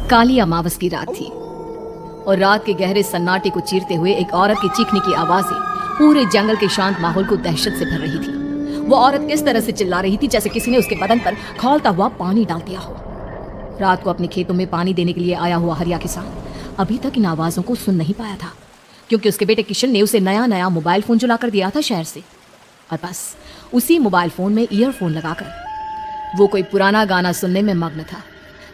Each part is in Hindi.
काली अमावस की रात थी और रात के गहरे सन्नाटे को चीरते हुए एक औरत की चीखने की आवाजें पूरे जंगल के शांत माहौल को दहशत से भर रही थी। वो औरत इस तरह से चिल्ला रही थी जैसे किसी ने उसके बदन पर खौलता हुआ पानी डाल दिया हो। रात को अपने खेतों में पानी देने के लिए आया हुआ हरिया किसान अभी तक इन आवाजों को सुन नहीं पाया था, क्योंकि उसके बेटे किशन ने उसे नया मोबाइल फोन जुलाकर दिया था शहर से। और बस उसी मोबाइल फोन में ईयरफोन लगाकर वो कोई पुराना गाना सुनने में मग्न था।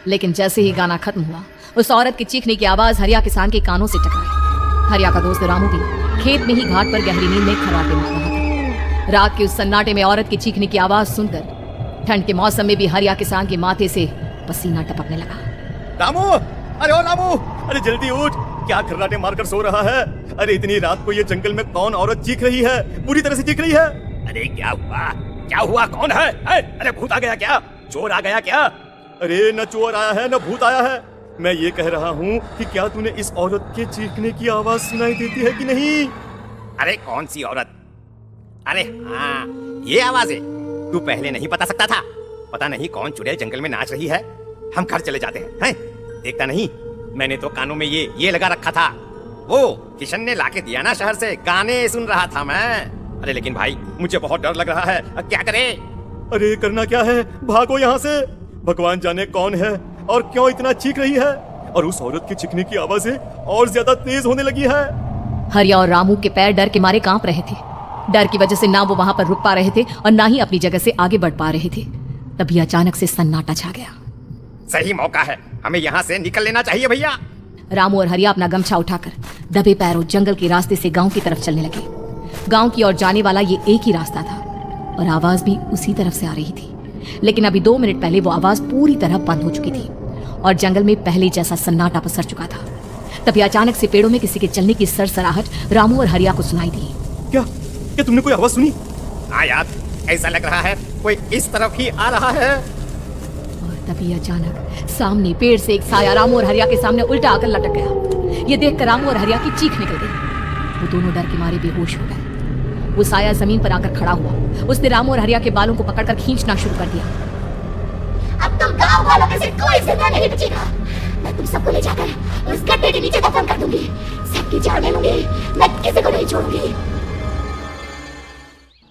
लेकिन जैसे ही गाना खत्म हुआ, उस औरत की चीखने की आवाज हरिया किसान के कानों से टकराई। हरिया का दोस्त रामू भी खेत में ही घाट पर गहरी नींद में खर्राटे मार रहा था। रात के उस सन्नाटे में औरत की चीखने की आवाज सुनकर ठंड के मौसम में भी हरिया किसान के माथे से पसीना टपकने लगा। रामू, अरे ओ रामू, अरे जल्दी उठ, क्या खर्राटे मारकर सो रहा है? अरे इतनी रात को ये जंगल में कौन औरत चीख रही है? पूरी तरह से चीख रही है। अरे क्या हुआ? कौन है? अरे भूत आ गया क्या? चोर आ गया क्या? अरे न चोर आया है न भूत आया है। मैं ये कह रहा हूँ कि क्या तूने इस औरत के चीखने की आवाज सुनाई देती है कि नहीं? अरे कौन सी औरत? अरे हाँ, ये आवाज है। तू पहले नहीं बता सकता था? पता नहीं कौन चुड़ैल जंगल में नाच रही है। हम घर चले जाते हैं? देखता नहीं, मैंने तो कानों में ये लगा रखा था। वो किशन ने लाके दिया ना शहर से, गाने सुन रहा था मैं। अरे लेकिन भाई मुझे बहुत डर लग रहा है, क्या करें? अरे करना क्या है, भागो यहाँ से। भगवान जाने कौन है और क्यों इतना चीख रही है, और उस औरत की चीखने की आवाजें और ज्यादा तेज होने लगी है। हरिया और रामू के पैर डर के मारे कांप रहे थे। डर की वजह से ना वो वहां पर रुक पा रहे थे और ना ही अपनी जगह से आगे बढ़ पा रहे थे। तभी अचानक से सन्नाटा छा गया। सही मौका है, हमें यहाँ से निकल लेना चाहिए भैया। रामू और हरिया अपना गमछा उठाकर दबे पैरों जंगल के रास्ते से गांव की तरफ चलने लगे। गांव की ओर जाने वाला ये एक ही रास्ता था और आवाज भी उसी तरफ से आ रही थी। लेकिन अभी 2 मिनट पहले वो आवाज पूरी तरह बंद हो चुकी थी और जंगल में पहले जैसा सन्नाटा पसर चुका था। तभी अचानक से पेड़ों में किसी के चलने की सरसराहट रामू और हरिया को सुनाई दी। क्या तुमने कोई आवाज सुनी? हाँ यार, ऐसा लग रहा है कोई इस तरफ ही आ रहा है। और तभी अचानक सामने पेड़ से एक साया रामू और हरिया के सामने उल्टा आकर लटक गया। ये देखकर रामू और हरिया की चीख निकल गई। वो दोनों डर के मारे बेहोश हो गए। वो साया जमीन पर आकर खड़ा हुआ। उसने रामू और हरिया के बालों को पकड़कर खींचना शुरू कर दिया। अब तुम गांव वालों में से कोई जिंदा नहीं बचेगा। मैं तुम सबको ले जाकर उस गड्ढे के नीचे दफन कर दूंगी। सबकी जान ले लूंगी, मैं किसी को नहीं छोड़ूंगी।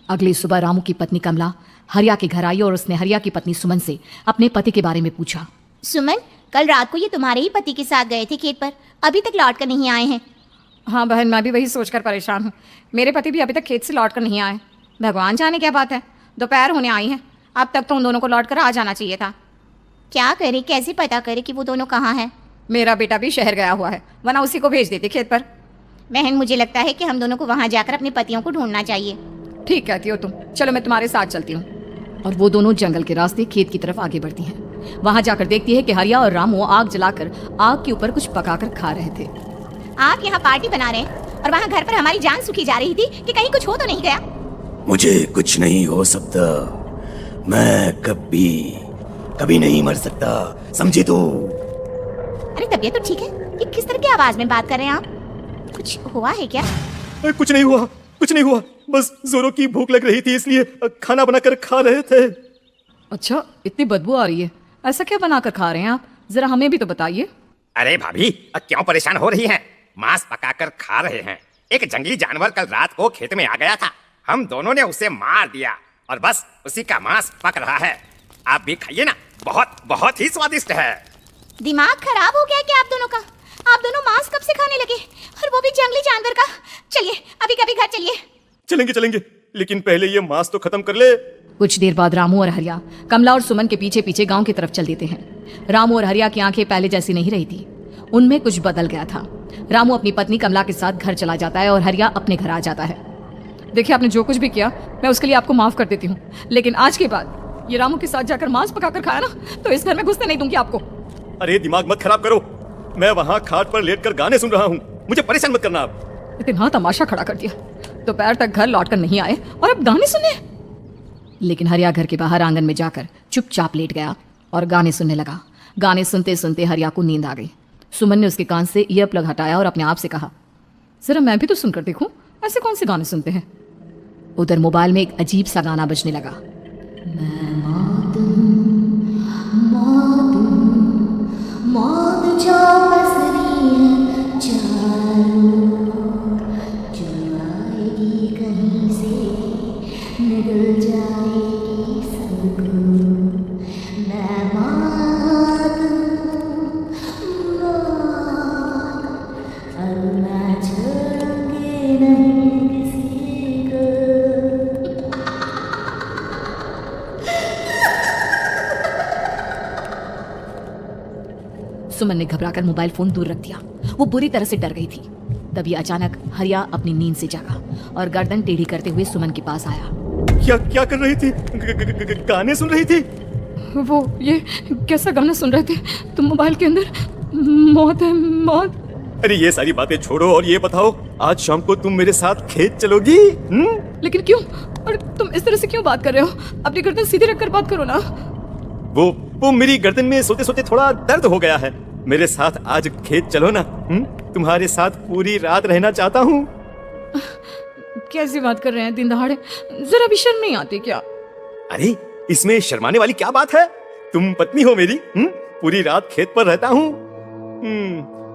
अगली सुबह रामू की पत्नी कमला हरिया के घर आई और उसने हरिया की पत्नी सुमन से अपने पति के बारे में पूछा। सुमन, कल रात को ये तुम्हारे ही पति के साथ गए थे खेत पर, अभी तक लौट कर नहीं आए हैं। हाँ बहन, मैं भी वही सोचकर परेशान हूँ। मेरे पति भी अभी तक खेत से लौट कर नहीं आए। भगवान जाने क्या बात है, दोपहर होने आई है। अब तक तो उन दोनों को लौट कर आ जाना चाहिए था। क्या करे, कैसे पता करे कि वो दोनों कहाँ हैं? मेरा बेटा भी शहर गया हुआ है, वरना उसी को भेज देते खेत पर। बहन, मुझे लगता है कि हम दोनों को वहाँ जाकर अपने पतियों को ढूंढना चाहिए। ठीक कहती हो तुम, चलो मैं तुम्हारे साथ चलती हूँ। और वो दोनों जंगल के रास्ते खेत की तरफ आगे बढ़ती हैं। वहां जाकर देखती है कि हरिया और रामू आग जलाकर आग के ऊपर कुछ पकाकर खा रहे थे। आप यहाँ पार्टी बना रहे हैं और वहाँ घर पर हमारी जान सूखी जा रही थी कि कहीं कुछ हो तो नहीं गया? मुझे कुछ नहीं हो सकता, मैं कभी नहीं मर सकता, समझी तू? अरे तबीयत तो ठीक है, ये किस तरह की आवाज में बात कर रहे हैं आप? कुछ हुआ है क्या? कुछ नहीं हुआ, बस जोरों की भूख लग रही थी इसलिए खाना बनाकर खा रहे थे। अच्छा, इतनी बदबू आ रही है, ऐसा क्या बनाकर खा रहे हैं आप? जरा हमें भी तो बताइए। अरे भाभी, क्यों परेशान हो रही हैं? मांस पकाकर खा रहे हैं। एक जंगली जानवर कल रात को खेत में आ गया था, हम दोनों ने उसे मार दिया और बस उसी का मांस पक रहा है। आप भी खाइए ना, बहुत ही स्वादिष्ट है। दिमाग खराब हो गया क्या आप दोनों का? आप दोनों मांस कब से खाने लगे, और वो भी जंगली जानवर का? चलिए अभी कभी घर चलिए। चलेंगे, लेकिन पहले ये मांस तो खत्म कर ले। कुछ देर बाद रामू और हरिया कमला और सुमन के पीछे पीछे गांव की तरफ चल देते हैं। रामू और हरिया की आंखें पहले जैसी नहीं रही थी, उनमें कुछ बदल गया था। रामू अपनी पत्नी कमला के साथ घर चला जाता है और हरिया अपने घर आ जाता है। देखिए, आपने जो कुछ भी किया मैं उसके लिए आपको माफ कर देती हूँ, लेकिन आज के बाद ये रामू के साथ जाकर मांस पकाकर खाया ना, तो इस घर में घुसने नहीं दूंगी आपको। अरे दिमाग मत खराब करो, मैं वहाँ खाट पर लेटकर गाने सुन रहा हूँ, मुझे परेशान मत करना आप। इतना तमाशा खड़ा कर दिया, दोपहर तक घर लौट कर नहीं आए और अब गाने सुने। लेकिन हरिया घर के बाहर आंगन में जाकर चुपचाप लेट गया और गाने सुनने लगा। गाने सुनते सुनते हरिया को नींद आ गई। सुमन ने उसके कान से ईयर प्लग हटाया और अपने आप से कहा, जरा मैं भी तो सुनकर देखूं, ऐसे कौन से गाने सुनते हैं। उधर मोबाइल में एक अजीब सा गाना बजने लगा। मैं मौत सुमन ने घबराकर मोबाइल फोन दूर रख दिया। वो बुरी तरह से डर गई थी। तभी अचानक हरिया अपनी नींद से जागा और गर्दन टेढ़ी करते हुए सुमन के पास आया। क्या क्या कर रही थी? गाने सुन रही थी? वो ये कैसा गाना सुन रहे थे तुम मोबाइल के अंदर? मौत है, मौत। अरे ये सारी बातें छोड़ो और ये बताओ, आज शाम को तुम मेरे साथ खेत चलोगी? लेकिन क्यों? और तुम इस तरह से क्यों बात कर रहे हो? अपनी गर्दन सीधी रखकर बात करो ना। वो मेरी गर्दन में सोते सोते थोड़ा दर्द हो गया है। मेरे साथ आज खेत चलो ना। तुम्हारे साथ पूरी रात रहना चाहता हूँ। कैसी बात कर रहे हैं दिन दहाड़े? जरा भी शर्म नहीं आती क्या? अरे इसमें शर्माने वाली क्या बात है? तुम पत्नी हो मेरी। पूरी रात खेत पर रहता हूँ।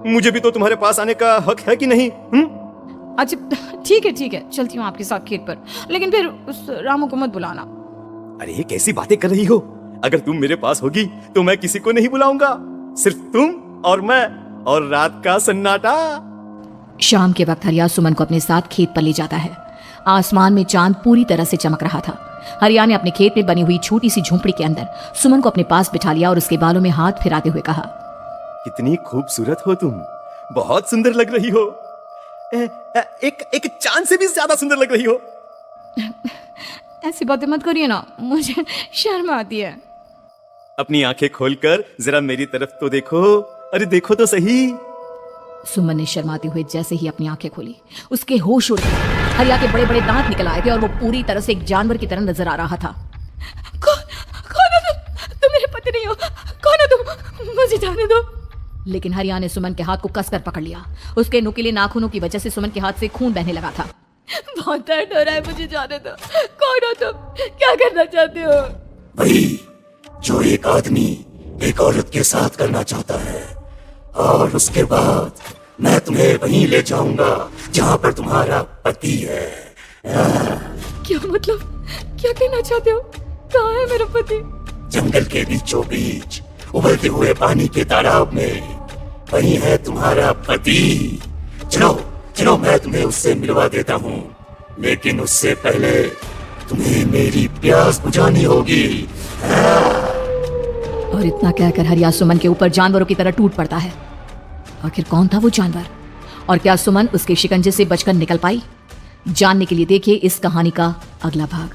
मुझे भी तो तुम्हारे पास आने का हक है कि नहीं? अच्छा ठीक है, चलती हूँ आपके साथ खेत पर, लेकिन फिर उस रामू को मत बुलाना। अरे कैसी बातें कर रही हो? अगर तुम मेरे पास होगी तो मैं किसी को नहीं बुलाऊंगा, सिर्फ तुम और मैं और रात का सन्नाटा। शाम के वक्त हरिया सुमन को अपने साथ खेत पर ले जाता है। आसमान में चांद पूरी तरह से चमक रहा था। हरिया ने अपने खेत में बनी हुई छोटी सी झोंपड़ी के अंदर सुमन को अपने पास बिठा लिया और उसके बालों में हाथ फिराते हुए कहा, कितनी खूबसूरत हो तुम, बहुत सुंदर लग रही हो। एक चांद से भी ज्यादा सुंदर लग रही हो। ऐसी बातें मत करिए ना, मुझे शर्म आती है। अपनी आंखें खोलकर जरा मेरी तरफ तो देखो। अरे देखो तो सही। सुमन ने शर्माते हुए जैसे ही अपनी आंखें खोली, उसके होश उड़ गए। हरिया के बड़े बड़े दांत निकल आए थे और वो पूरी तरह से एक जानवर की तरह नजर आ रहा था। कौन हो तुम मेरे पति नहीं हो। कौन हो तुम? मुझे जाने दो। लेकिन हरिया ने सुमन के हाथ को कसकर पकड़ लिया। उसके नुकीले नाखूनों की वजह से सुमन के हाथ से खून बहने लगा था। बहुत दर्द हो रहा है, मुझे जाने दो। कौन हो तुम? क्या करना चाहते हो? वही जो एक आदमी एक औरत के साथ करना चाहता है, और उसके बाद मैं तुम्हें वहीं ले जाऊंगा जहां पर तुम्हारा पति है। क्या मतलब? क्या कहना चाहते हो? कहाँ है मेरा पति? जंगल के बीचों बीच उबलते हुए पानी के तालाब में वहीं है तुम्हारा पति। चलो चलो, मैं तुम्हें उससे मिलवा देता हूँ, लेकिन उससे पहले तुम्हें मेरी प्यास बुझानी होगी। और इतना कहकर हरिया सुमन के ऊपर जानवरों की तरह टूट पड़ता है। आखिर कौन था वो जानवर, और क्या सुमन उसके शिकंजे से बचकर निकल पाई? जानने के लिए देखिए इस कहानी का अगला भाग।